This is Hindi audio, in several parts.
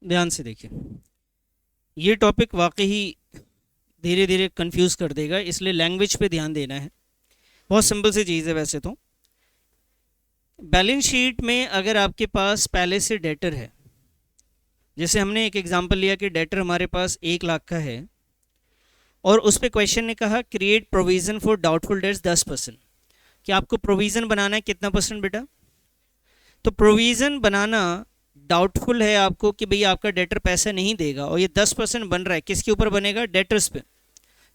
ध्यान से देखिए, ये टॉपिक वाकई धीरे धीरे कंफ्यूज कर देगा, इसलिए लैंग्वेज पे ध्यान देना है। बहुत सिंपल सी चीज़ है वैसे तो। बैलेंस शीट में अगर आपके पास पहले से डेटर है, जैसे हमने एक एग्जांपल लिया कि डेटर हमारे पास 1 लाख का है और उस पे क्वेश्चन ने कहा create provision for doubtful dates 10%। कि आपको प्रोविज़न बनाना है कितना परसेंट बेटा? तो प्रोविज़न बनाना डाउटफुल है आपको कि भाई आपका डेटर पैसा नहीं देगा, और ये 10% बन रहा है, किसके ऊपर बनेगा? डेटर्स पे।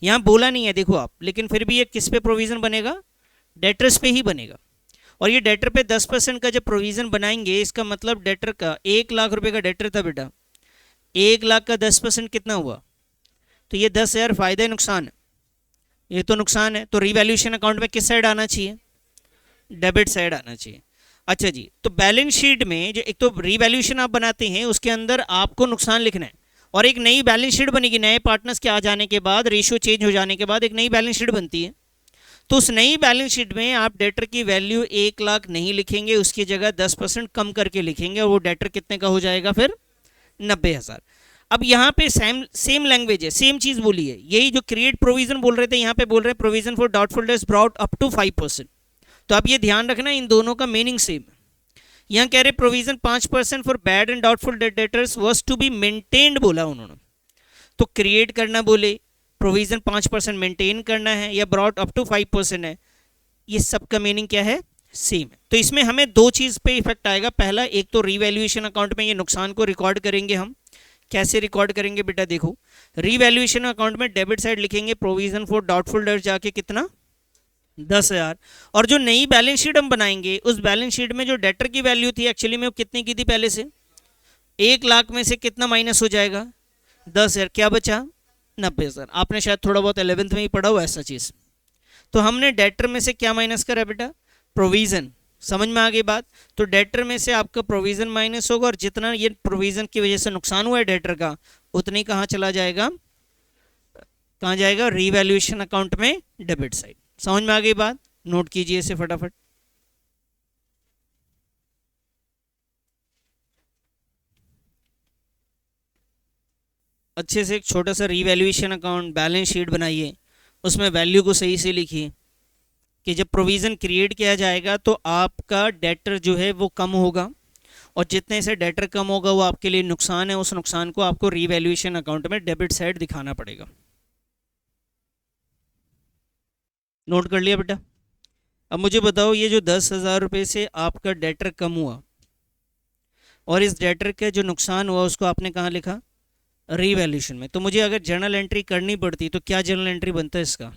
यहाँ बोला नहीं है देखो आप, लेकिन फिर भी ये किस पे प्रोविज़न बनेगा? डेटर्स पे ही बनेगा। और ये डेटर पे 10% का जब प्रोविज़न बनाएंगे, इसका मतलब डेटर का 1 लाख रुपए का डेटर था बेटा, 1 लाख का 10% कितना हुआ? तो ये 10,000 फायदा है नुकसान है? ये तो नुकसान है। तो रिवैल्यूएशन अकाउंट में किस साइड आना चाहिए? डेबिट साइड आना चाहिए। अच्छा जी, तो बैलेंस शीट में जो एक तो रिवैल्यूएशन आप बनाते हैं उसके अंदर आपको नुकसान लिखना है, और एक नई बैलेंस शीट बनेगी, नए पार्टनर्स के आ जाने के बाद, रेशियो चेंज हो जाने के बाद एक नई बैलेंस शीट बनती है। तो उस नई बैलेंस शीट में आप डेटर की वैल्यू 1 लाख नहीं लिखेंगे, उसकी जगह 10% कम करके लिखेंगे, और वो डेटर कितने का हो जाएगा फिर? 90,000। अब यहाँ पे सेम लैंग्वेज है, सेम चीज बोली है। यही जो क्रिएट प्रोविजन बोल रहे थे, यहाँ पे बोल रहे हैं provision for doubtful debts brought up to 5%। तो अब ये ध्यान रखना, इन दोनों का मीनिंग सेम है। यहाँ कह रहे provision 5% for bad and doubtful debtors was to be maintained बोला उन्होंने। तो क्रिएट करना बोले, प्रोविजन 5% मेंटेन करना है, या ब्रॉट अप टू 5% है, ये सब का मीनिंग क्या है? सेम है। तो इसमें हमें दो चीज़ पे इफेक्ट आएगा। पहला, एक तो रिवैल्यूएशन अकाउंट में ये नुकसान को रिकॉर्ड करेंगे हम। कैसे रिकॉर्ड करेंगे बेटा? देखो, रिवैल्यूएशन अकाउंट में डेबिट साइड लिखेंगे प्रोविजन फॉर डाउटफुल डेट जाके कितना? 10,000। और जो नई बैलेंस शीट हम बनाएंगे, उस बैलेंस शीट में जो डेटर की वैल्यू थी एक्चुअली में वो कितनी की थी पहले से? 1 लाख में से कितना माइनस हो जाएगा? 10,000। क्या बचा? 90,000। आपने शायद थोड़ा बहुत 11th में ही पढ़ा हुआ ऐसा चीज़। तो हमने डेटर में से क्या माइनस करा बेटा? प्रोविज़न। समझ में आ गई बात? तो डेटर में से आपका प्रोविज़न माइनस होगा, और जितना ये प्रोविज़न की वजह से नुकसान हुआ है डेटर का, उतनी कहाँ चला जाएगा? कहाँ जाएगा? रीवैल्यूएशन अकाउंट में, डेबिट साइड। समझ में आ गई बात? नोट कीजिए इसे फटाफट। अच्छे से एक छोटा सा रीवैल्यूएशन अकाउंट बैलेंस शीट बनाइए, उसमें वैल्यू को सही से लिखिए कि जब प्रोविज़न क्रिएट किया जाएगा तो आपका डेटर जो है वो कम होगा, और जितने से डेटर कम होगा वो आपके लिए नुकसान है, उस नुकसान को आपको रीवैल्यूएशन अकाउंट में डेबिट साइड दिखाना पड़ेगा। नोट कर लिया बेटा? अब मुझे बताओ, ये जो 10,000 रुपये से आपका डेटर कम हुआ, और इस डेटर के जो नुकसान हुआ उसको आपने कहाँ लिखा? रीवैल्यूएशन में। तो मुझे अगर जर्नल एंट्री करनी पड़ती तो क्या जर्नल एंट्री बनता है इसका?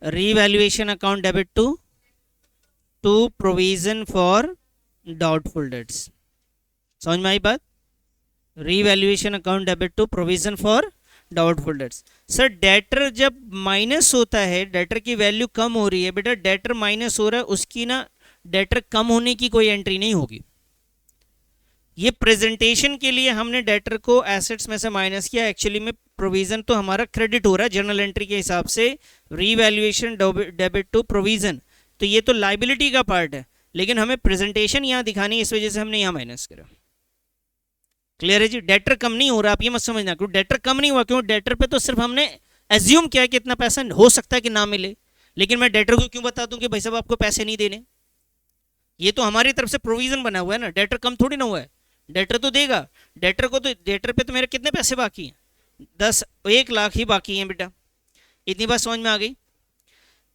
Revaluation account debit to provision for doubtful debts. समझ में आई बात? Revaluation account debit to provision for doubtful debts. Sir debtor जब माइनस होता है, डेटर की वैल्यू कम हो रही है बेटा, डेटर माइनस हो रहा है, उसकी ना डेटर कम होने की कोई एंट्री नहीं होगी। ये प्रेजेंटेशन के लिए हमने डेटर को एसेट्स में से माइनस किया, एक्चुअली में प्रोविजन तो हमारा क्रेडिट हो रहा है जर्नल एंट्री के हिसाब से, रीवैल्यूएशन डेबिट टू प्रोविजन। तो ये तो लाइबिलिटी का पार्ट है, लेकिन हमें प्रेजेंटेशन यहाँ दिखानी है, इस वजह से हमने यहाँ माइनस करा। क्लियर है जी? डेटर कम नहीं हो रहा, आप ये मत समझना। क्यों डेटर कम नहीं हुआ? क्यों? डेटर पे तो सिर्फ हमने एज्यूम किया कि इतना पैसा हो सकता है कि ना मिले, लेकिन मैं डेटर को क्यों बता दूं कि भाई साहब आपको पैसे नहीं देने? ये तो हमारी तरफ से प्रोविजन बना हुआ है ना, डेटर कम थोड़ी ना हुआ है। डेटर तो देगा, डेटर को तो, डेटर पे तो मेरे कितने पैसे बाकी हैं? 1 लाख ही बाकी हैं बेटा। इतनी बात समझ में आ गई?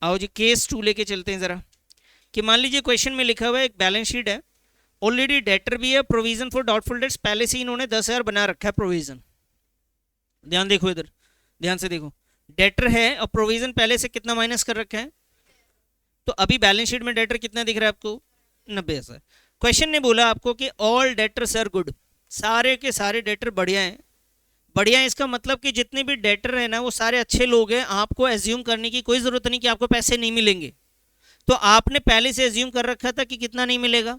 आओ जी केस 2 लेके चलते हैं जरा। कि मान लीजिए क्वेश्चन में लिखा हुआ है एक बैलेंस शीट है, ऑलरेडी डेटर भी है, प्रोविजन फॉर डाउटफुल डेट्स पहले से ही इन्होंने 10,000 बना रखा है प्रोविजन। ध्यान देखो इधर, ध्यान से देखो, डेटर है और प्रोविजन पहले से कितना माइनस कर रखा है? तो अभी बैलेंस शीट में डेटर कितना दिख रहा है आपको? 90,000। क्वेश्चन ने बोला आपको कि ऑल डेटर्स आर गुड, सारे के सारे डेटर बढ़िया हैं। बढ़िया है इसका मतलब कि जितने भी डेटर है ना वो सारे अच्छे लोग हैं, आपको एज्यूम करने की कोई ज़रूरत नहीं कि आपको पैसे नहीं मिलेंगे। तो आपने पहले से एज्यूम कर रखा था कि कितना नहीं मिलेगा।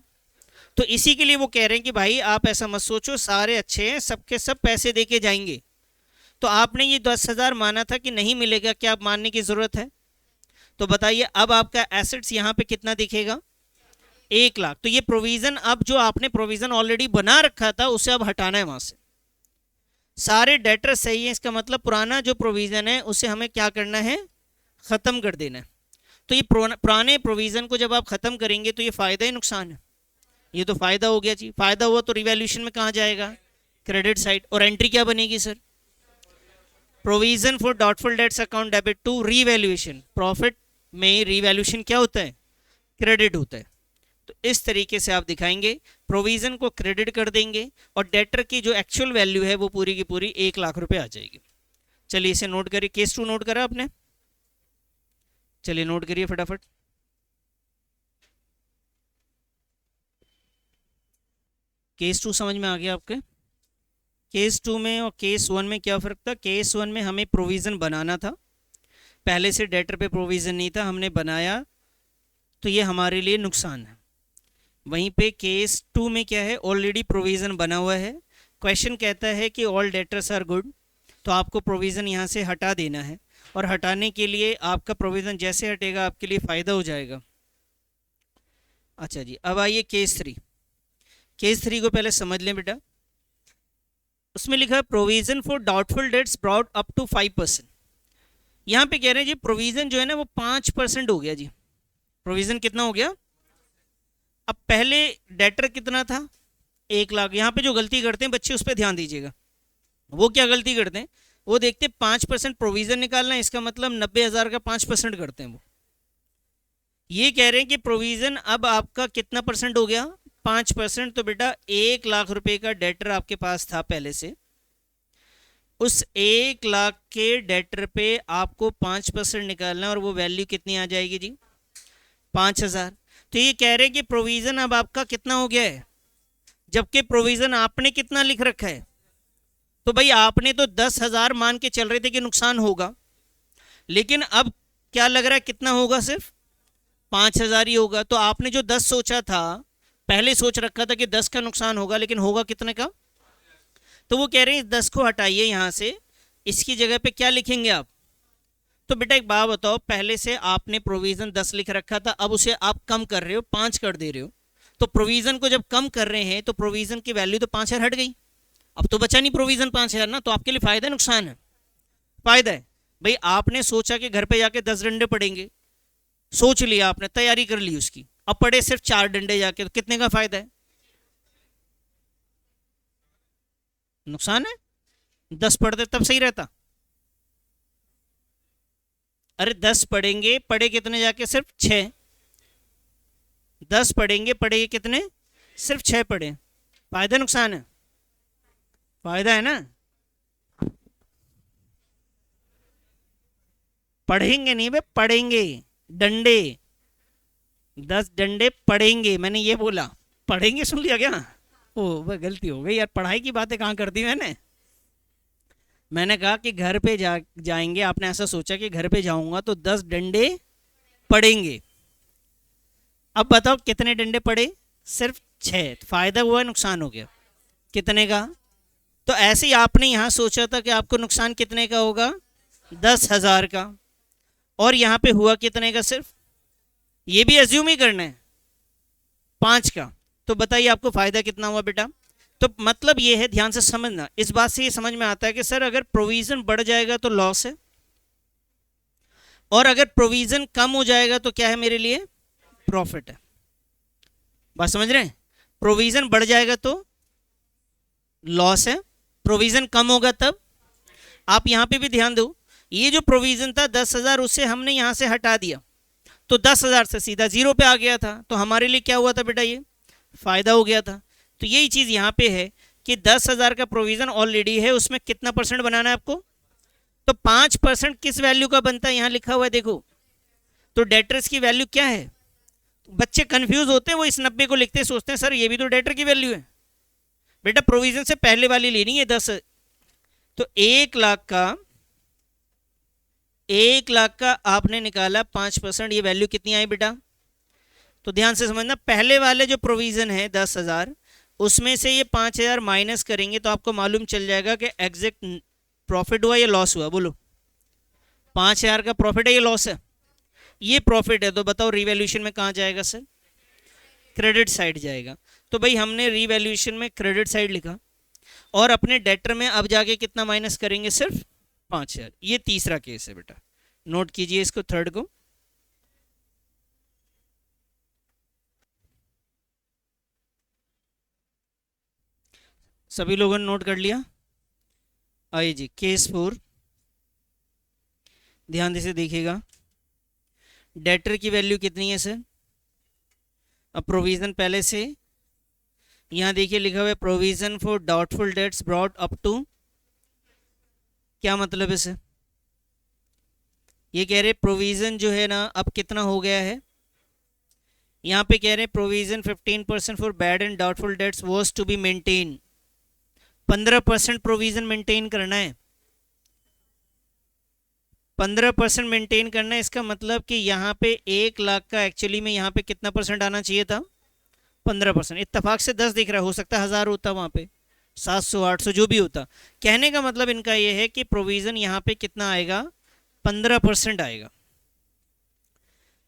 तो इसी के लिए वो कह रहे हैं कि भाई आप ऐसा मत सोचो, सारे अच्छे हैं, सबके सब पैसे दे के जाएंगे। तो आपने ये 10,000 माना था कि नहीं मिलेगा, क्या आप मानने की ज़रूरत है? तो बताइए अब आपका एसेट्स यहाँ पे कितना दिखेगा? 1 लाख। तो ये प्रोविजन, अब जो आपने प्रोविजन ऑलरेडी बना रखा था उसे अब हटाना है वहां से। सारे डेटर सही है, इसका मतलब पुराना जो प्रोविजन है उसे हमें क्या करना है, खत्म कर देना है। तो ये पुराने प्रोविजन को जब आप खत्म करेंगे तो ये फायदा है नुकसान है, ये तो फायदा हो गया जी। फायदा हुआ तो रिवैल्यूएशन में कहाँ जाएगा, क्रेडिट साइड। और एंट्री क्या बनेगी sir, provision for doubtful debts account debit to revaluation. Profit में रीवैल्यूएशन क्या होता है, क्रेडिट होता है। तो इस तरीके से आप दिखाएंगे, प्रोविजन को क्रेडिट कर देंगे और डेटर की जो एक्चुअल वैल्यू है वो पूरी की पूरी 1 लाख रुपए आ जाएगी। चलिए इसे नोट करिए, केस 2 नोट करा आपने, चलिए नोट करिए फटाफट। केस 2 समझ में आ गया आपके। केस 2 में और केस 1 में क्या फ़र्क था, केस 1 में हमें प्रोविज़न बनाना था, पहले से डेटर पे प्रोविज़न नहीं था, हमने बनाया तो ये हमारे लिए नुकसान है। वहीं पे केस 2 में क्या है, ऑलरेडी प्रोविज़न बना हुआ है। क्वेश्चन कहता है कि ऑल डेटर्स आर गुड, तो आपको प्रोविज़न यहाँ से हटा देना है, और हटाने के लिए आपका प्रोविज़न जैसे हटेगा आपके लिए फ़ायदा हो जाएगा। अच्छा जी, अब आइए केस 3। केस 3 को पहले समझ लें बेटा। उसमें लिखा है provision for doubtful debts brought up to 5%। यहाँ पे कह रहे हैं जी प्रोविजन जो है ना वो 5% हो गया जी। प्रोविजन कितना हो गया, अब पहले डेटर कितना था, 1 लाख। यहाँ पे जो गलती करते हैं बच्चे उस पर ध्यान दीजिएगा। वो क्या गलती करते हैं, वो देखते 5% प्रोविजन निकालना है, इसका मतलब 90,000 का 5% करते हैं वो। ये कह रहे हैं कि प्रोविजन अब आपका कितना परसेंट हो गया, 5%। तो बेटा 1 लाख रुपए का डेटर आपके पास था पहले से, उस 1 लाख के डेटर पे आपको 5% निकालना है, और वो वैल्यू कितनी आ जाएगी जी, 5,000। तो ये कह रहे हैं कि प्रोविजन अब आपका कितना हो गया है, जबकि प्रोविजन आपने कितना लिख रखा है। तो भाई आपने तो 10,000 मान के चल रहे थे कि नुकसान होगा, लेकिन अब क्या लग रहा है कितना होगा, सिर्फ 5,000 ही होगा। तो आपने जो 10 सोचा था, पहले सोच रखा था कि 10 का नुकसान होगा, लेकिन होगा कितने का। तो वो कह रहे हैं 10 को हटाइए यहाँ से, इसकी जगह पे क्या लिखेंगे आप। तो बेटा एक बात बताओ, पहले से आपने प्रोविजन 10 लिख रखा था, अब उसे आप कम कर रहे हो, 5 कर दे रहे हो। तो प्रोविजन को जब कम कर रहे हैं तो प्रोविजन की वैल्यू तो 5,000 हट गई, अब तो बचा नहीं प्रोविजन 5,000 ना। तो आपके लिए फायदा है नुकसान है, फायदा है। भाई आपने सोचा कि घर पे जाके 10 डंडे पड़ेंगे, सोच लिया आपने, तैयारी कर ली उसकी, अब पड़े सिर्फ 4 डंडे जाके, तो कितने का फायदा है, नुकसान है। 10 पढ़ते तब सही रहता, अरे 10 पढ़ेंगे, पढ़े कितने जाके, सिर्फ 6। 10 पढ़ेंगे, पढ़े कितने, सिर्फ 6 पढ़े। फायदा नुकसान है, फायदा है ना। पढ़ेंगे नहीं बे, पढ़ेंगे, डंडे 10 डंडे पढ़ेंगे, मैंने ये बोला, पढ़ेंगे सुन लिया क्या। ओ वह गलती हो गई यार, पढ़ाई की बातें कहाँ कर दी मैंने कहा कि घर पे जाएंगे, आपने ऐसा सोचा कि घर पे जाऊंगा तो 10 डंडे पड़ेंगे। अब बताओ कितने डंडे पड़े, सिर्फ 6। फायदा हुआ नुकसान हो गया, कितने का। तो ऐसे ही आपने यहाँ सोचा था कि आपको नुकसान कितने का होगा, 10,000 का, और यहाँ पे हुआ कितने का, सिर्फ, ये भी एज्यूम ही करना है, 5 का। तो बताइए आपको फायदा कितना हुआ बेटा। तो मतलब ये है, ध्यान से समझना, इस बात से ये समझ में आता है कि सर अगर प्रोविजन बढ़ जाएगा तो लॉस है, और अगर प्रोविजन कम हो जाएगा तो क्या है मेरे लिए, प्रॉफिट है। बात समझ रहे हैं, प्रोविजन बढ़ जाएगा तो लॉस है, प्रोविजन कम होगा तब। आप यहां पे भी ध्यान दो, ये जो प्रोविजन था 10,000, उसे हमने यहां से हटा दिया, तो 10,000 से सीधा 0 पे आ गया था, तो हमारे लिए क्या हुआ था बेटा, ये फायदा हो गया था। तो यही चीज यहाँ पे है कि 10,000 का प्रोविजन ऑलरेडी है, उसमें कितना परसेंट बनाना है आपको, तो 5% किस वैल्यू का बनता है, यहाँ लिखा हुआ है देखो। तो डेटर्स की वैल्यू क्या है, बच्चे कंफ्यूज होते हैं, वो इस 90 को लिखते सोचते हैं सर ये भी तो डेटर की वैल्यू है। बेटा प्रोविजन से पहले वाली लेनी है 10। तो 1 लाख का आपने निकाला 5%, ये वैल्यू कितनी आई बेटा। तो ध्यान से समझना, पहले वाले जो प्रोविजन है 10,000, उसमें से ये 5,000 माइनस करेंगे तो आपको मालूम चल जाएगा कि एग्जैक्ट प्रॉफिट हुआ या लॉस हुआ, बोलो। 5,000 का प्रॉफिट है या लॉस है, ये प्रॉफिट है। तो बताओ रिवैल्यूएशन में कहाँ जाएगा सर, क्रेडिट साइड जाएगा। तो भाई हमने रीवैल्यूएशन में क्रेडिट साइड लिखा, और अपने डेटर में अब जाके कितना माइनस करेंगे, सिर्फ 5,000। ये तीसरा केस है बेटा, नोट कीजिए इसको, थर्ड को। सभी लोगों ने नोट कर लिया? आइए जी, केस 4 ध्यान से देखिएगा। डेटर की वैल्यू कितनी है सर? अब प्रोविजन पहले से यहाँ देखिए लिखा हुआ है, provision for doubtful debts brought up to, क्या मतलब है सर? ये कह रहे प्रोविजन जो है ना अब कितना हो गया है, यहाँ पे कह रहे provision 15% for bad and doubtful debts was to be maintain. 15% provision maintain करना है, 15% मेंटेन करना है। इसका मतलब कि यहाँ पे 1 लाख का एक्चुअली में यहाँ पे कितना परसेंट आना चाहिए था, 15%। इत्तेफाक से 10 दिख रहा है, हो सकता है 1000 होता, वहाँ पे 700 800 जो भी होता। कहने का मतलब इनका ये है कि प्रोविजन यहाँ पे कितना आएगा, 15% आएगा।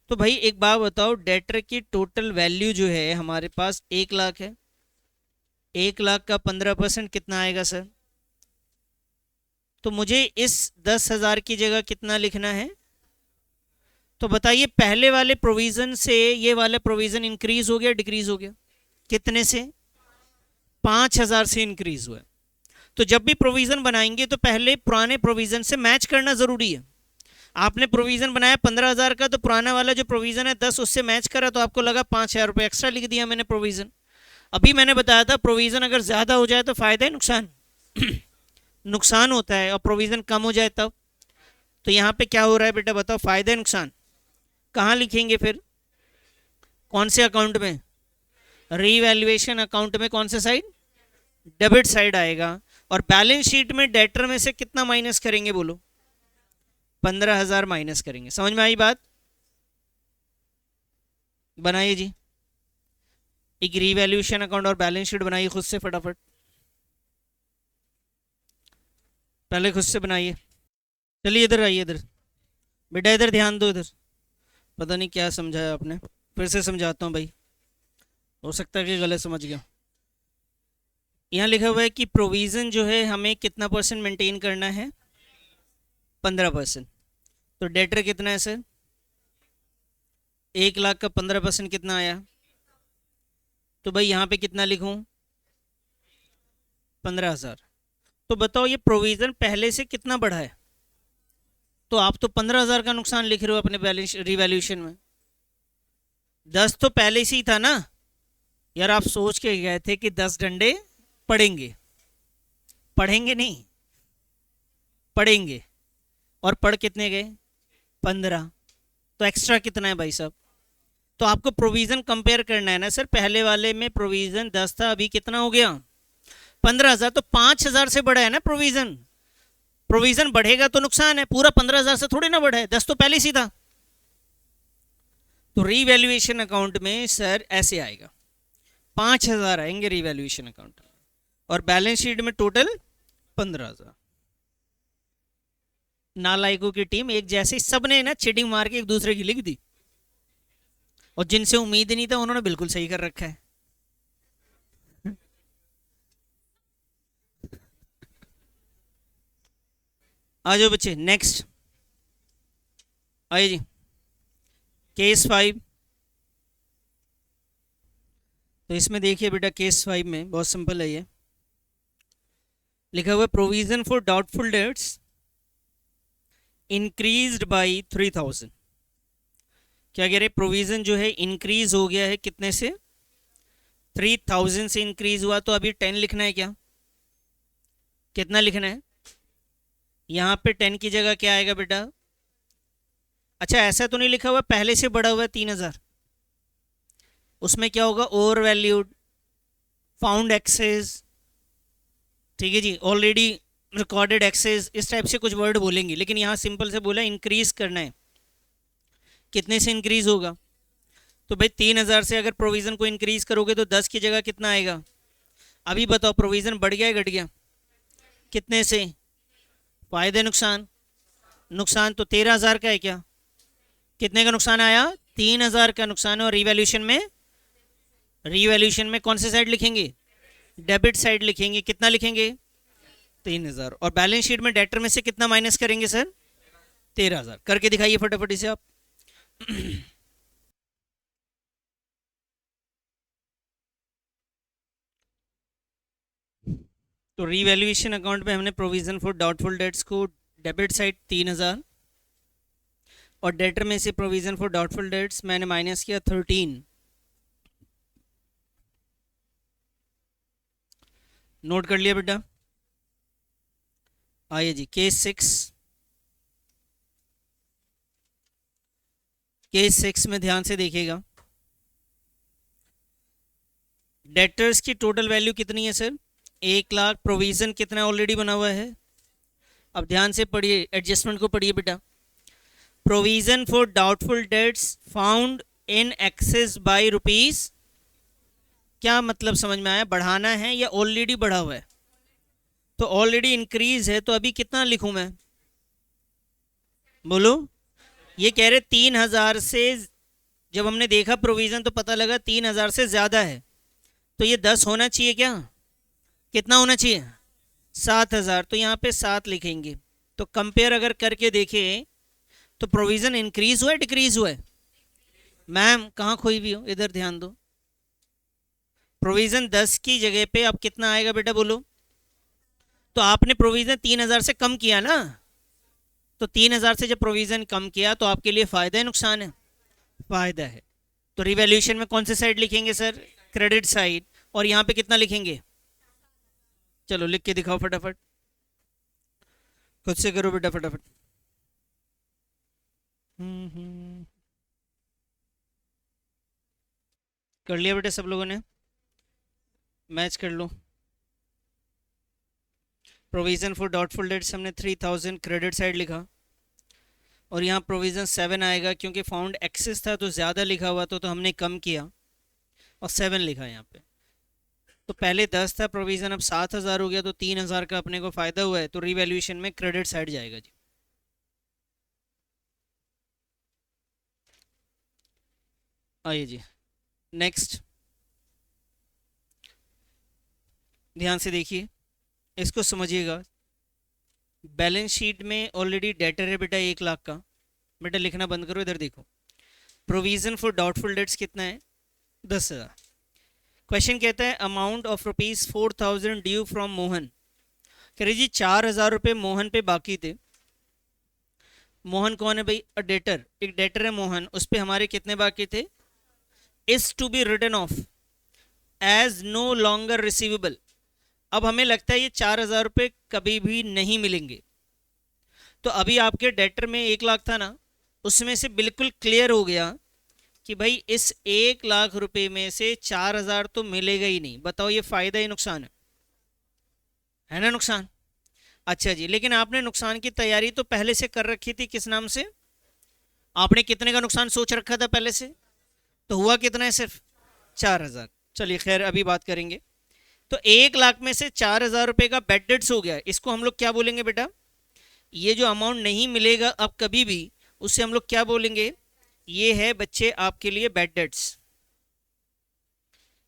तो भाई एक बात बताओ, डेटर की टोटल वैल्यू जो है हमारे पास 1 लाख है, 1 लाख का 15% कितना आएगा सर? तो मुझे इस 10,000 की जगह कितना लिखना है? तो बताइए पहले वाले प्रोविजन से ये वाला प्रोविजन इंक्रीज हो गया डिक्रीज हो गया? कितने से? 5,000 से इंक्रीज हुआ है। तो जब भी प्रोविजन बनाएंगे तो पहले पुराने प्रोविजन से मैच करना जरूरी है। आपने प्रोविजन बनाया 15,000 का, तो पुराना वाला जो प्रोविजन है 10 उससे मैच करा, तो आपको लगा 5,000 रुपये एक्स्ट्रा लिख दिया मैंने प्रोविजन। अभी मैंने बताया था प्रोविजन अगर ज़्यादा हो जाए तो फायदा है नुकसान? नुकसान होता है, और प्रोविजन कम हो जाए तब। तो यहाँ पे क्या हो रहा है बेटा, बताओ, फायदा है नुकसान? कहाँ लिखेंगे फिर, कौन से अकाउंट में? रीवैल्यूएशन अकाउंट में। कौन सा साइड? डेबिट साइड आएगा। और बैलेंस शीट में डेटर में से कितना माइनस करेंगे बोलो? 15,000 माइनस करेंगे। समझ में आई बात? बनाइए जी, एक रीवैल्यूएशन अकाउंट और बैलेंस शीट बनाइए खुद से फटाफट, पहले खुद से बनाइए। चलिए इधर आइए, इधर बेटा, इधर ध्यान दो। इधर पता नहीं क्या समझाया आपने, फिर से समझाता हूँ भाई, हो सकता है कि गलत समझ गया। यहाँ लिखा हुआ है कि प्रोविज़न जो है हमें कितना परसेंट मेंटेन करना है, 15%। तो डेटर कितना है सर? 1 लाख का 15% कितना आया? तो भाई यहाँ पे कितना लिखूँ? 15,000। तो बताओ ये प्रोविज़न पहले से कितना बढ़ा है? तो आप तो 15,000 का नुकसान लिख रहे हो अपने बैलेंस रिवैल्यूएशन में। 10 तो पहले से ही था ना यार, आप सोच के गए थे कि 10 डंडे पड़ेंगे, पढ़ेंगे नहीं, पढ़ेंगे, और पढ़ कितने गए? 15। तो एक्स्ट्रा कितना है भाई साहब? तो आपको प्रोविज़न कंपेयर करना है ना सर, पहले वाले में प्रोविज़न 10 था, अभी कितना हो गया? 15,000। तो 5,000 से बढ़ा है ना प्रोविज़न। प्रोविज़न बढ़ेगा तो नुकसान है, पूरा 15,000 से थोड़ी ना बढ़ा है, 10 तो पहले ही था। तो रीवैल्यूएशन अकाउंट में सर ऐसे आएगा, 5,000 आएंगे रीवैल्यूएशन अकाउंट, और बैलेंस शीट में टोटल 15,000। नालायकों की टीम एक जैसे सबने ना चीटिंग मार के एक दूसरे की लिख दी, और जिनसे उम्मीद नहीं था उन्होंने बिल्कुल सही कर रखा है। आ जाओ बच्चे, नेक्स्ट आइए जी, केस 5। तो इसमें देखिए बेटा, केस 5 में बहुत सिंपल है, ये लिखा हुआ है provision for doubtful dates increased by 3,000। क्या कह रहे, प्रोविजन जो है इंक्रीज हो गया है, कितने से? 3,000 से इंक्रीज हुआ। तो अभी 10 लिखना है क्या? कितना लिखना है? यहाँ पे 10 की जगह क्या आएगा बेटा? अच्छा ऐसा तो नहीं लिखा हुआ पहले से बढ़ा हुआ है 3,000, उसमें क्या होगा? ओवर वैल्यूड, फाउंड एक्सेस, ठीक है जी, ऑलरेडी रिकॉर्डेड एक्सेस, इस टाइप से कुछ वर्ड बोलेंगे। लेकिन यहाँ सिंपल से बोला इंक्रीज करना है, कितने से इंक्रीज होगा? तो भाई 3,000 से अगर प्रोविज़न को इंक्रीज करोगे तो 10 की जगह कितना आएगा? अभी बताओ प्रोविज़न बढ़ गया है घट गया? कितने से? फायदे नुकसान? नुकसान तो 13,000 का है क्या? कितने का नुकसान आया? 3,000 का नुकसान है, और रिवैल्यूएशन में रीवैल्यूएशन में कौन से साइड लिखेंगे? डेबिट साइड लिखेंगे। कितना लिखेंगे? 3,000। और बैलेंस शीट में डेटर में से कितना माइनस करेंगे सर? 13,000। करके दिखाइए फटाफट इसे आप। तो रीवैल्यूएशन अकाउंट में हमने प्रोविजन फॉर डाउटफुल डेट्स को डेबिट साइड 3,000 और डेटर में से प्रोविजन फॉर डाउटफुल डेट्स मैंने माइनस किया 13। नोट कर लिया बेटा? आइए जी, केस 6 में ध्यान से देखिएगा। डेटर्स की टोटल वैल्यू कितनी है सर? 1,00,000। प्रोविजन कितना ऑलरेडी बना हुआ है? अब ध्यान से पढ़िए, एडजस्टमेंट को पढ़िए बेटा। Provision for doubtful dates found in excess by rupees, क्या मतलब समझ में आया? बढ़ाना है या ऑलरेडी बढ़ा हुआ है? तो ऑलरेडी इंक्रीज है, तो अभी कितना लिखूं मैं? बोलो। ये कह रहे 3,000 से, जब हमने देखा प्रोविजन तो पता लगा 3,000 से ज्यादा है, तो ये 10 होना चाहिए क्या? कितना होना चाहिए? 7,000। तो यहाँ पे 7 लिखेंगे। तो कंपेयर अगर करके देखें तो प्रोविजन इंक्रीज हुआ है डिक्रीज हुआ है? मैम कहाँ खोई भी हो, इधर ध्यान दो। प्रोविजन 10 की जगह पे अब कितना आएगा बेटा बोलो? तो आपने प्रोविजन 3,000 से कम किया ना, तो 3,000 से जब प्रोविजन कम किया तो आपके लिए फायदा है नुकसान है? फायदा है। तो रिवैल्यूएशन में कौन से साइड लिखेंगे सर? Credit side. और यहाँ पे कितना लिखेंगे? चलो लिख के दिखाओ फटाफट, खुद से करो बेटा फटाफट। कर लिया बेटा सब लोगों ने? मैच कर लो। प्रोविजन फॉर डाउटफुल डेट्स हमने 3,000 क्रेडिट साइड लिखा, और यहाँ प्रोविजन 7 आएगा क्योंकि फाउंड एक्सेस था तो ज़्यादा लिखा हुआ तो हमने कम किया और 7 लिखा यहाँ पे। तो पहले 10 था प्रोविजन, अब 7,000 हो गया, तो 3,000 का अपने को फ़ायदा हुआ है, तो रिवैल्यूएशन में क्रेडिट साइड जाएगा जी। आइए जी नेक्स्ट, ध्यान से देखिए, इसको समझिएगा। बैलेंस शीट में ऑलरेडी डेटर है बेटा 1,00,000 का। बेटा लिखना बंद करो, इधर देखो। प्रोविजन फॉर डाउटफुल डेट्स कितना है? 10,000। क्वेश्चन कहता है amount of rupees 4,000 due from Mohan. कह रही जी 4,000 रुपये मोहन पे बाकी थे। मोहन कौन है भाई? अ डेटर, एक डेटर है मोहन, उस पर हमारे कितने बाकी थे? Is to be written off as no longer receivable. अब हमें लगता है ये 4,000 रुपये कभी भी नहीं मिलेंगे। तो अभी आपके डेटर में 1,00,000 था ना, उसमें से बिल्कुल क्लियर हो गया कि भाई इस 1,00,000 रुपये में से 4,000 तो मिलेगा ही नहीं। बताओ ये फायदा ही नुकसान है ना? नुकसान। अच्छा जी, लेकिन आपने नुकसान की तैयारी तो पहले से कर रखी थी, किस नाम से? आपने कितने का नुकसान सोच रखा था पहले से? तो हुआ कितना है? सिर्फ 4,000। चलिए खैर अभी बात करेंगे। तो 1,00,000 में से 4,000 रुपये का बैड डेट्स हो गया, इसको हम लोग क्या बोलेंगे बेटा? ये जो अमाउंट नहीं मिलेगा अब कभी भी, उससे हम लोग क्या बोलेंगे? ये है बच्चे आपके लिए बैड डेट्स,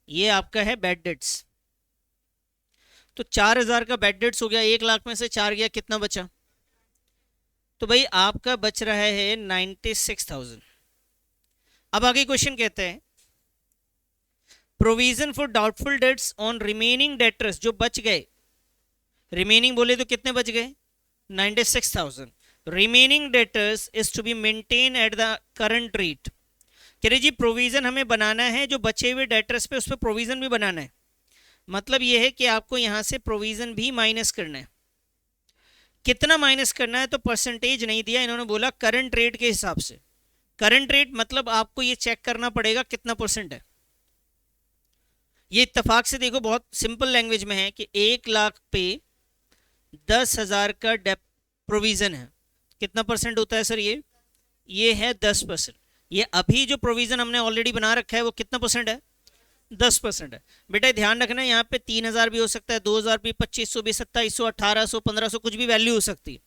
ये आपका है बैड डेट्स। तो 4,000 का बैड डेट्स हो गया, 1,00,000 में से 4 गया, कितना बचा? तो भाई आपका बच रहा है 96,000। अब आगे क्वेश्चन कहते हैं provision for doubtful dates on remaining debtors, जो बच गए, रिमेनिंग बोले तो कितने बच गए? 96,000। Remaining debtors is to be maintain at the current rate. कह रहे जी प्रोविजन हमें बनाना है, जो बचे हुए डेटर्स पे उस पर प्रोविजन भी बनाना है। मतलब यह है कि आपको यहां से प्रोविजन भी माइनस करना है। कितना माइनस करना है? तो परसेंटेज नहीं दिया इन्होंने, बोला करंट रेट के हिसाब से। करंट रेट मतलब आपको ये चेक करना पड़ेगा कितना परसेंट है। ये इत्तेफाक से देखो बहुत सिंपल लैंग्वेज में है कि 1,00,000 पे 10,000 का प्रोविजन है, कितना परसेंट होता है सर? ये है 10%। ये अभी जो प्रोविजन हमने ऑलरेडी बना रखा है वो कितना परसेंट है? 10% है। बेटा ध्यान रखना, यहाँ पे 3,000 भी हो सकता है, 2,000 भी, 2,500 भी, 2,700, 1,800, 1,500, कुछ भी वैल्यू हो सकती है।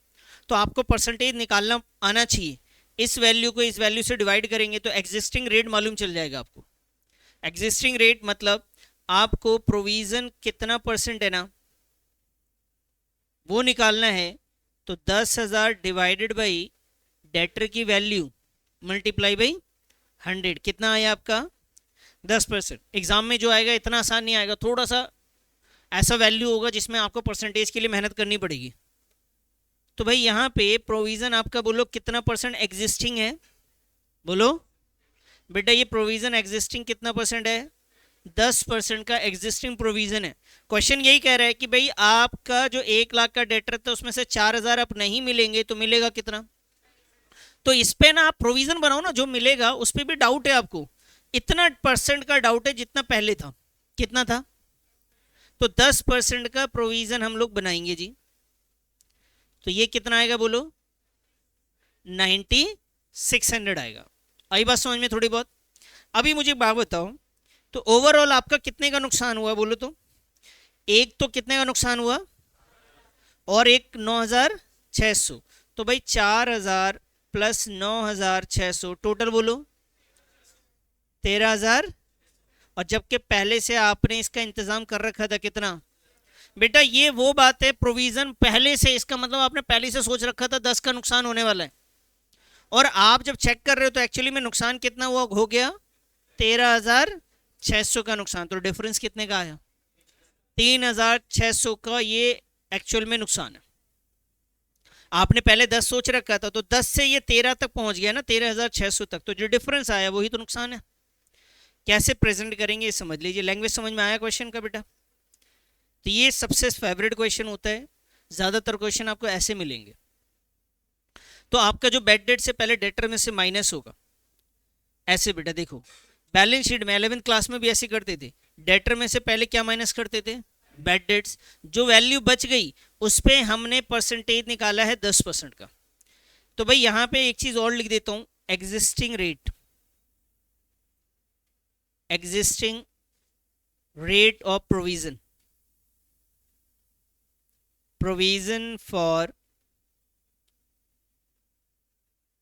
तो आपको परसेंटेज निकालना आना चाहिए। इस वैल्यू को इस वैल्यू से डिवाइड करेंगे तो एग्जिस्टिंग रेट मालूम चल जाएगा आपको। एग्जिस्टिंग रेट मतलब आपको प्रोविजन कितना परसेंट है ना वो निकालना है। तो 10,000 डिवाइडेड बाई डेटर की वैल्यू मल्टीप्लाई बाई 100 कितना आया आपका 10%। एग्जाम में जो आएगा इतना आसान नहीं आएगा, थोड़ा सा ऐसा वैल्यू होगा जिसमें आपको परसेंटेज के लिए मेहनत करनी पड़ेगी। तो भाई यहाँ पे प्रोविजन आपका बोलो कितना परसेंट एग्जिस्टिंग है, बोलो बेटा ये प्रोविजन एग्जिस्टिंग कितना परसेंट है, 10% का एग्जिस्टिंग प्रोविजन है। क्वेश्चन यही कह रहा है कि भाई आपका जो 1 लाख का डेटर था उसमें से 4,000 आप नहीं मिलेंगे तो मिलेगा कितना। तो इस पे ना आप प्रोविजन बनाओ ना, जो मिलेगा उस पर भी डाउट है आपको, इतना परसेंट का डाउट है जितना पहले था। कितना था, तो 10% का प्रोविजन हम लोग बनाएंगे जी। तो ये कितना आएगा बोलो 9600 आएगा। आई बात समझ में थोड़ी बहुत। अभी मुझे बात बताओ, तो ओवरऑल आपका कितने का नुकसान हुआ बोलो तो, एक तो कितने का नुकसान हुआ और एक 9,600। तो भाई 4,000 प्लस 9,600 टोटल बोलो 13,000। और जबकि पहले से आपने इसका इंतजाम कर रखा था कितना बेटा, ये वो बात है प्रोविजन पहले से, इसका मतलब आपने पहले से सोच रखा था 10 का नुकसान होने वाला है, और आप जब चेक कर रहे हो तो एक्चुअली में नुकसान कितना हुआ हो गया 13,600 का नुकसान। तो डिफरेंस कितने का आया 3,600 का, ये एक्चुअल में नुकसान है। आपने पहले 10 सोच रखा था तो 10 से ये 13 तक पहुंच गया ना 13,600 तक, तो जो डिफरेंस आया वही तो नुकसान है। कैसे प्रेजेंट करेंगे ये समझ लीजिए। लैंग्वेज समझ में आया क्वेश्चन का बेटा। तो ये सबसे फेवरेट क्वेश्चन होता है, ज्यादातर क्वेश्चन आपको ऐसे मिलेंगे। तो आपका जो बेड डेट से पहले डेटर में से माइनस होगा ऐसे बेटा, देखो बैलेंस शीट में 11th क्लास में भी ऐसे करते थे, डेटर में से पहले क्या माइनस करते थे बेड डेट्स, जो वैल्यू बच गई उस पर हमने परसेंटेज निकाला है 10% का। तो भाई यहां पे एक चीज और लिख देता हूं, existing rate of provision for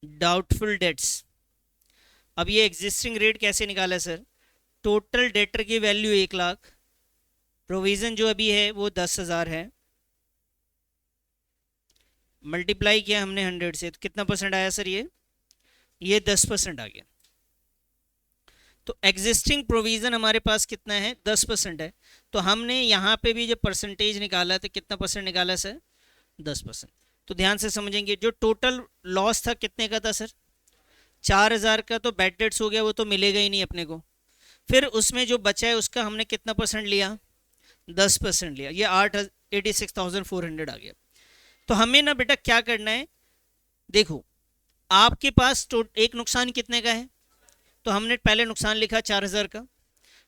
doubtful dates. अब ये एग्जिस्टिंग रेट कैसे निकाला सर, टोटल डेटर की वैल्यू 1,00,000, प्रोविजन जो अभी है वो 10,000 है, मल्टीप्लाई किया हमने 100 से, तो कितना परसेंट आया सर ये 10% आ गया। तो एग्जिस्टिंग प्रोविजन हमारे पास कितना है 10% है। तो हमने यहाँ पे भी जो परसेंटेज निकाला था कितना परसेंट निकाला सर 10%। तो ध्यान से समझेंगे, जो टोटल लॉस था कितने का था सर 4,000 का, तो बैड डेट्स हो गया, वो तो मिलेगा ही नहीं अपने को। फिर उसमें जो बचा है उसका हमने कितना परसेंट लिया 10% लिया, ये 86,400 आ गया। तो हमें ना बेटा क्या करना है, देखो आपके पास एक नुकसान कितने का है, तो हमने पहले नुकसान लिखा 4,000 का,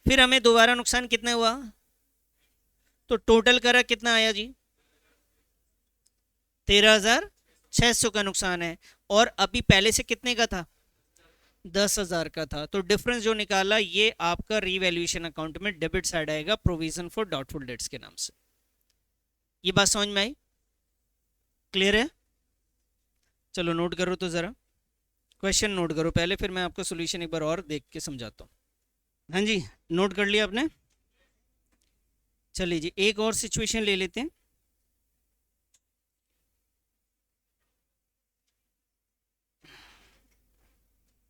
फिर हमें दोबारा नुकसान कितना हुआ, तो टोटल करा कितना आया जी 13,600 का नुकसान है, और अभी पहले से कितने का था 10,000 का था। तो डिफरेंस जो निकाला ये आपका रीवैल्यूएशन अकाउंट में डेबिट साइड आएगा प्रोविजन फॉर डाउटफुल डेट्स के नाम से। ये बात समझ में आई, क्लियर है। चलो नोट करो तो ज़रा, क्वेश्चन नोट करो पहले, फिर मैं आपको सॉल्यूशन एक बार और देख के समझाता हूँ। हाँ जी नोट कर लिया आपने। चलिए जी एक और सिचुएशन ले लेते हैं।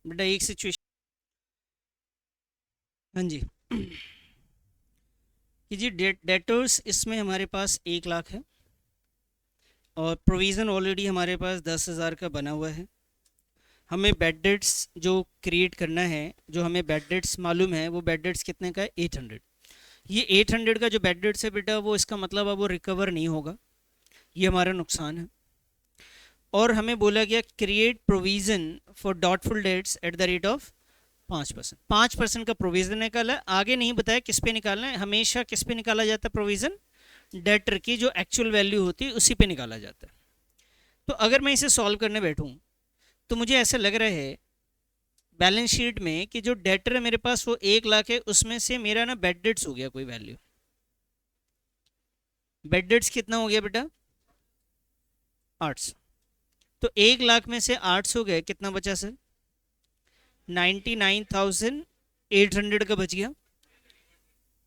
बेटा एक सिचुएशन, हाँ जी कि जी डेटर्स इसमें हमारे पास 1,00,000 है, और प्रोविज़न ऑलरेडी हमारे पास 10,000 का बना हुआ है। हमें बेड डेट्स जो क्रिएट करना है, जो हमें बेड डेट्स मालूम है वो बेड डेट्स कितने का है 800। ये 800 का जो बेड डेट्स है बेटा वो इसका मतलब अब वो रिकवर नहीं होगा, ये हमारा नुकसान है। और हमें बोला गया create provision for doubtful dates at the rate of 5%। 5% का प्रोविज़न निकाला, आगे नहीं बताया किस पे निकालना है, हमेशा किस पे निकाला जाता है प्रोविज़न, डेटर की जो एक्चुअल वैल्यू होती है उसी पे निकाला जाता है। तो अगर मैं इसे सॉल्व करने बैठूं तो मुझे ऐसा लग रहा है बैलेंस शीट में कि जो डेटर है मेरे पास वो 1,00,000 है, उसमें से मेरा ना बेड डेट्स हो गया कोई वैल्यू, बेड डेट्स कितना हो गया बेटा 800। तो 1,00,000 में से 800 गए, कितना बचा सर 99,800 800 का बच गया।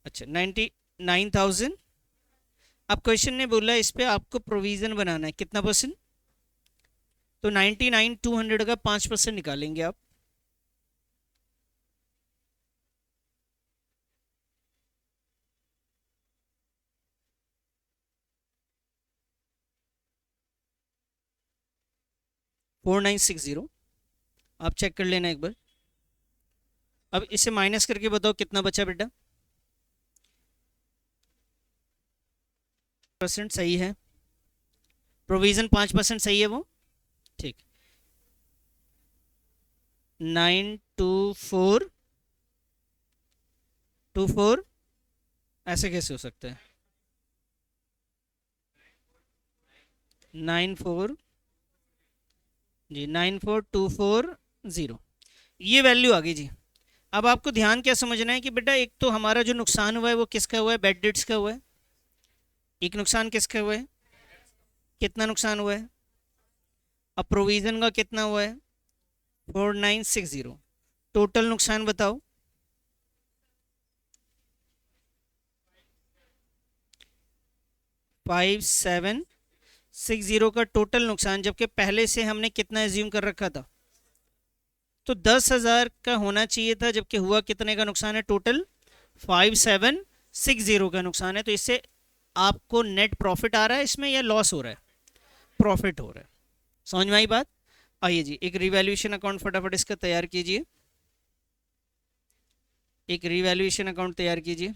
अच्छा 99,000। अब क्वेश्चन ने बोला इस पे आपको प्रोविजन बनाना है कितना परसेंट, तो 99,200 का 5% निकालेंगे आप। $4960। आप चेक कर लेना एक बार। अब इसे माइनस करके बताओ कितना बचा बेटा। परसेंट सही है, प्रोविजन 5% सही है वो, ठीक। 92424 ऐसे कैसे हो सकता है, 94 जी 94240, ये वैल्यू आ गई जी। अब आपको ध्यान क्या समझना है कि बेटा एक तो हमारा जो नुकसान हुआ है वो किसका हुआ है, बैड डेट्स का हुआ है। एक नुकसान किसका हुआ है, कितना नुकसान हुआ है। अब प्रोविजन का कितना हुआ है, 4960। टोटल नुकसान बताओ। 5760 का टोटल नुकसान, जबकि पहले से हमने कितना एज्यूम कर रखा था, तो 10,000 का होना चाहिए था, जबकि हुआ कितने का नुकसान है, टोटल 5760 का नुकसान है। तो इससे आपको नेट प्रॉफिट आ रहा है इसमें या लॉस हो रहा है, प्रॉफिट हो रहा है। समझ में आई बात। आइए जी एक रिवैल्यूएशन अकाउंट फटाफट इसका तैयार कीजिए, एक रिवैल्यूएशन अकाउंट तैयार कीजिए।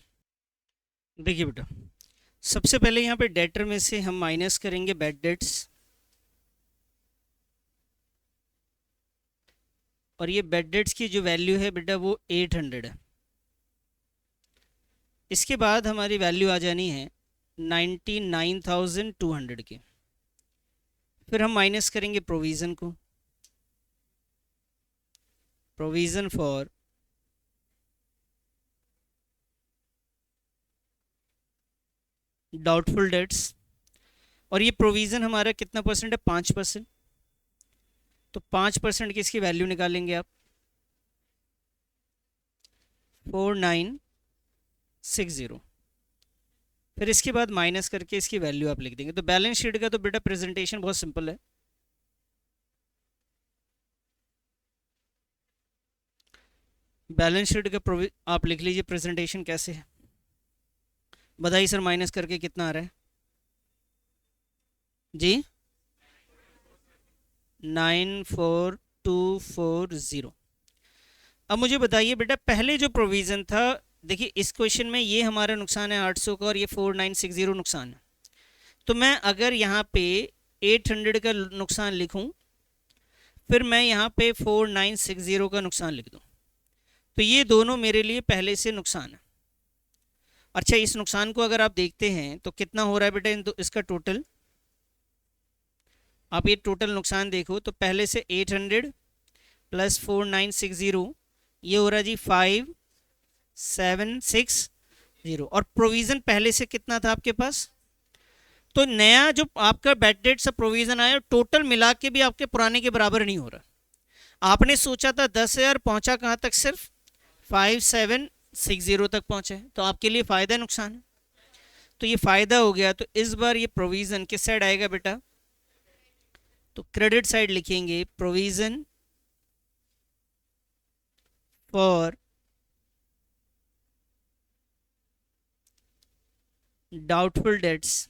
देखिए बेटा सबसे पहले यहाँ पे डेटर में से हम माइनस करेंगे बैड डेट्स, और ये बैड डेट्स की जो वैल्यू है बेटा वो 800 है। इसके बाद हमारी वैल्यू आ जानी है 99,200 की। फिर हम माइनस करेंगे प्रोविज़न को, प्रोविज़न फॉर डाउटफुल डेट्स, और ये प्रोविज़न हमारा कितना परसेंट है, 5%। तो 5% की इसकी वैल्यू निकालेंगे आप, 4960। फिर इसके बाद माइनस करके इसकी वैल्यू आप लिख देंगे। तो बैलेंस शीट का तो बेटा प्रेजेंटेशन बहुत सिंपल है। बैलेंस शीट का आप लिख लीजिए प्रेजेंटेशन कैसे है, बताइए सर माइनस करके कितना आ रहा है जी, 94240। अब मुझे बताइए बेटा पहले जो प्रोविज़न था, देखिए इस क्वेश्चन में ये हमारा नुकसान है 800 का और ये 4960 नुकसान है। तो मैं अगर यहाँ पे 800 का नुकसान लिखूं, फिर मैं यहाँ पे 4960 का नुकसान लिख दूं, तो ये दोनों मेरे लिए पहले से नुकसान है। अच्छा इस नुकसान को अगर आप देखते हैं तो कितना हो रहा है बेटा, इसका टोटल, आप ये टोटल नुकसान देखो तो पहले से 800 प्लस 4960, ये हो रहा है जी 5760, और प्रोविज़न पहले से कितना था आपके पास। तो नया जो आपका बैड डेट से प्रोविज़न आया टोटल मिला के भी आपके पुराने के बराबर नहीं हो रहा। आपने सोचा था 10,000, पहुंचा कहाँ तक, सिर्फ 5760 तक पहुंचे, तो आपके लिए फ़ायदा नुकसान है। तो ये फ़ायदा हो गया, तो इस बार ये प्रोविज़न किस साइड आएगा बेटा, तो क्रेडिट साइड लिखेंगे, प्रोविज़न फॉर डाउटफुल डेट्स।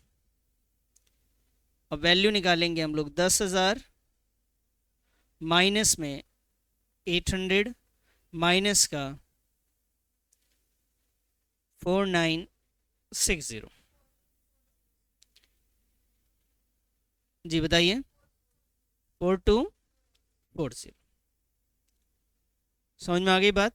अब वैल्यू निकालेंगे हम लोग, 10,000 माइनस में 800 माइनस का 4960। जी बताइए, 4240। समझ में आ गई बात।